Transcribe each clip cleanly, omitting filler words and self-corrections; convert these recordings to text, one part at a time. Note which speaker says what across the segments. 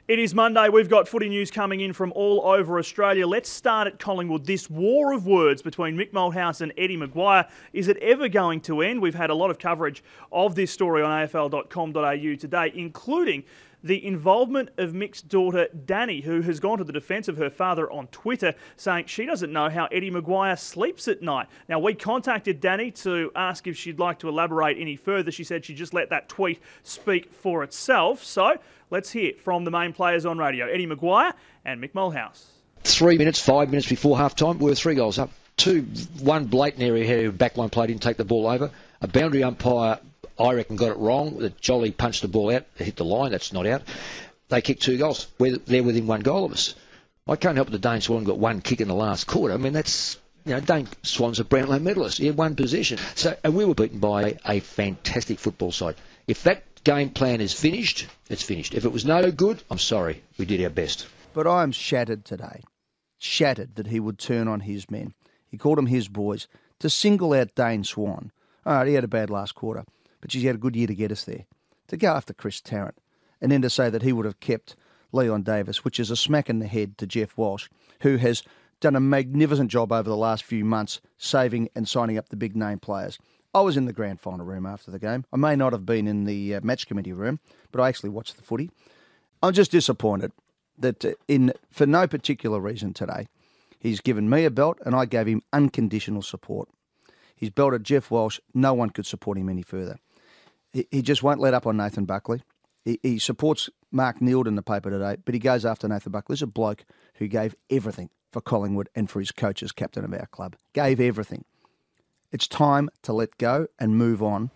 Speaker 1: It is Monday. We've got footy news coming in from all over Australia. Let's start at Collingwood. This war of words between Mick Malthouse and Eddie Maguire, is it ever going to end? We've had a lot of coverage of this story on afl.com.au today, including the involvement of Mick's daughter, Danny, who has gone to the defence of her father on Twitter, saying she doesn't know how Eddie Maguire sleeps at night. Now, we contacted Danny to ask if she'd like to elaborate any further. She said she just let that tweet speak for itself. So let's hear from the main players on radio, Eddie Maguire and Mick Malthouse.
Speaker 2: 3 minutes, 5 minutes before half-time, we were 3 goals up. One blatant area here, backline play didn't take the ball over. A boundary umpire, I reckon, got it wrong. The Jolly punched the ball out, it hit the line, that's not out. They kicked 2 goals. They're within 1 goal of us. I can't help it that Dane Swan got 1 kick in the last quarter. I mean, that's, Dane Swan's a Brownlow medalist. He had 1 possession. And we were beaten by a fantastic football side. If that game plan is finished, it's finished. If it was no good, I'm sorry, we did our best.
Speaker 3: But I am shattered today. Shattered that he would turn on his men. He called them his boys to single out Dane Swan. All right, he had a bad last quarter, but he had a good year to get us there. To go after Chris Tarrant and then to say that he would have kept Leon Davis, which is a smack in the head to Jeff Walsh, who has done a magnificent job over the last few months saving and signing up the big name players. I was in the grand final room after the game. I may not have been in the match committee room, but I actually watched the footy. I'm just disappointed that for no particular reason today, he's given me a belt and I gave him unconditional support. He's belted Jeff Walsh. No one could support him any further. He just won't let up on Nathan Buckley. He supports Mark Neald in the paper today, but he goes after Nathan Buckley. He's a bloke who gave everything for Collingwood and for his coach as captain of our club. Gave everything. It's time to let go and move on.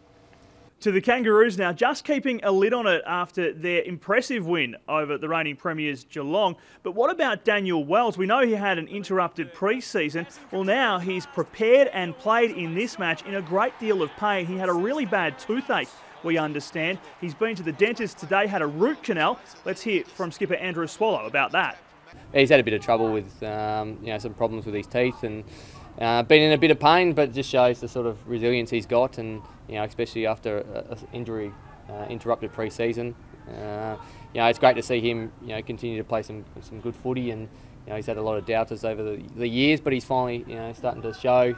Speaker 1: To the Kangaroos now, just keeping a lid on it after their impressive win over the reigning premiers Geelong. But what about Daniel Wells? We know he had an interrupted pre-season. Well, now he's prepared and played in this match in a great deal of pain. He had a really bad toothache, we understand. He's been to the dentist today, had a root canal. Let's hear from skipper Andrew Swallow about that.
Speaker 4: He's had a bit of trouble with some problems with his teeth and been in a bit of pain, but it just shows the sort of resilience he's got, and especially after an injury interrupted pre-season. It's great to see him continue to play some good footy, and he's had a lot of doubters over the years, but he's finally starting to show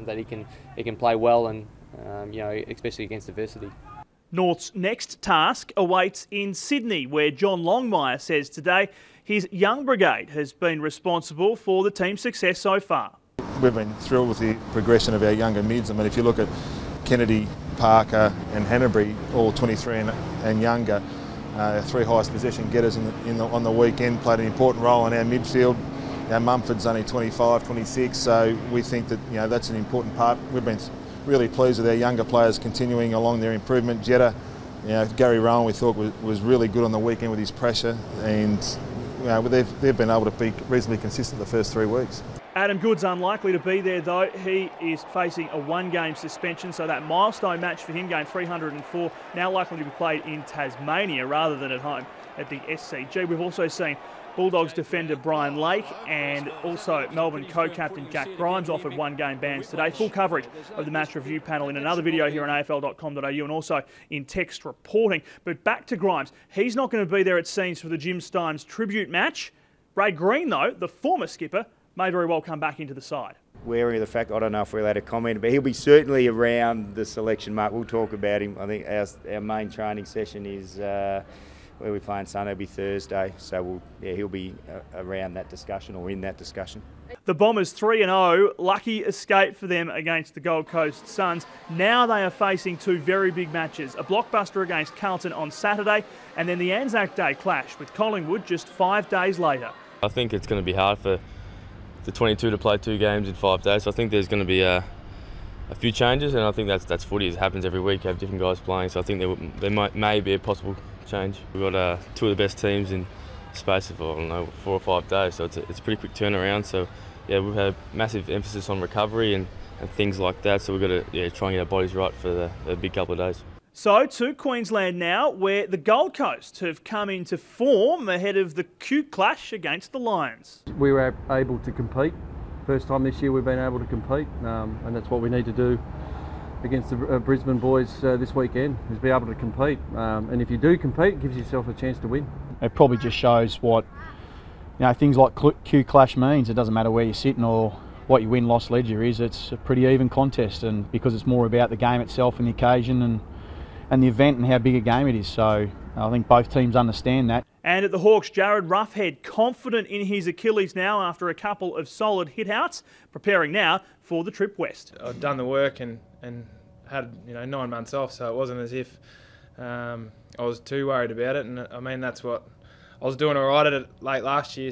Speaker 4: that he can play well, and especially against adversity.
Speaker 1: North's next task awaits in Sydney, where John Longmire says today his young brigade has been responsible for the team's success so far.
Speaker 5: We've been thrilled with the progression of our younger mids. I mean, if you look at Kennedy, Parker and Hanbury, all 23 and younger, 3 highest possession getters on the weekend, played an important role in our midfield. Mumford's only 25, 26, so we think that that's an important part. We've been really pleased with our younger players continuing along their improvement. Jetta, Gary Rowan we thought was really good on the weekend with his pressure, and they've been able to be reasonably consistent the first 3 weeks.
Speaker 1: Adam Good's unlikely to be there though. He is facing a 1-game suspension, so that milestone match for him, game 304, now likely to be played in Tasmania rather than at home at the SCG. We've also seen Bulldogs defender Brian Lake and also Melbourne co-captain Jack Grimes offered 1-game bans today. Full coverage of the match review panel in another video here on afl.com.au and also in text reporting. But back to Grimes. He's not going to be there, it seems, for the Jim Stynes tribute match. Brad Green, though, the former skipper, may very well come back into the side.
Speaker 6: Wary of the fact, I don't know if we're allowed to comment, but he'll be certainly around the selection mark. We'll talk about him. I think our main training session is where we're playing Sunday, will be Thursday. So he'll be around that discussion or in that discussion.
Speaker 1: The Bombers 3-0, lucky escape for them against the Gold Coast Suns. Now they are facing 2 very big matches, a blockbuster against Carlton on Saturday and then the Anzac Day clash with Collingwood just 5 days later.
Speaker 7: I think it's going to be hard for the 22 to play 2 games in 5 days. So I think there's going to be a few changes, and I think that's footy. It happens every week. You have different guys playing, so I think there may be a possible change. We've got 2 of the best teams in space of 4 or 5 days, so it's a pretty quick turnaround. So yeah, we've had massive emphasis on recovery and things like that. So we've got to try and get our bodies right for the big couple of days.
Speaker 1: So to Queensland now, where the Gold Coast have come into form ahead of the cute clash against the Lions.
Speaker 8: We were able to compete. First time this year we've been able to compete, and that's what we need to do against the Brisbane boys this weekend, is be able to compete. And if you do compete, it gives yourself a chance to win.
Speaker 9: it probably just shows what, things like Q Clash means. It doesn't matter where you're sitting or what your win-loss ledger is. It's a pretty even contest, and because it's more about the game itself and the occasion and the event and how big a game it is. So I think both teams understand that.
Speaker 1: And at the Hawks, Jared Roughhead confident in his Achilles now after a couple of solid hit-outs, preparing now for the trip west.
Speaker 10: I'd done the work and had 9 months off, so it wasn't as if I was too worried about it. And I mean, that's what I was doing all right at it late last year,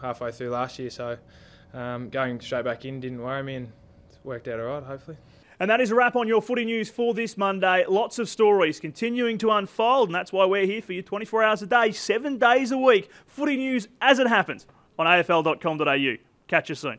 Speaker 10: halfway through last year. So going straight back in didn't worry me, and it's worked out all right, hopefully.
Speaker 1: And that is a wrap on your footy news for this Monday. Lots of stories continuing to unfold, and that's why we're here for you 24 hours a day, 7 days a week. Footy news as it happens on afl.com.au. Catch you soon.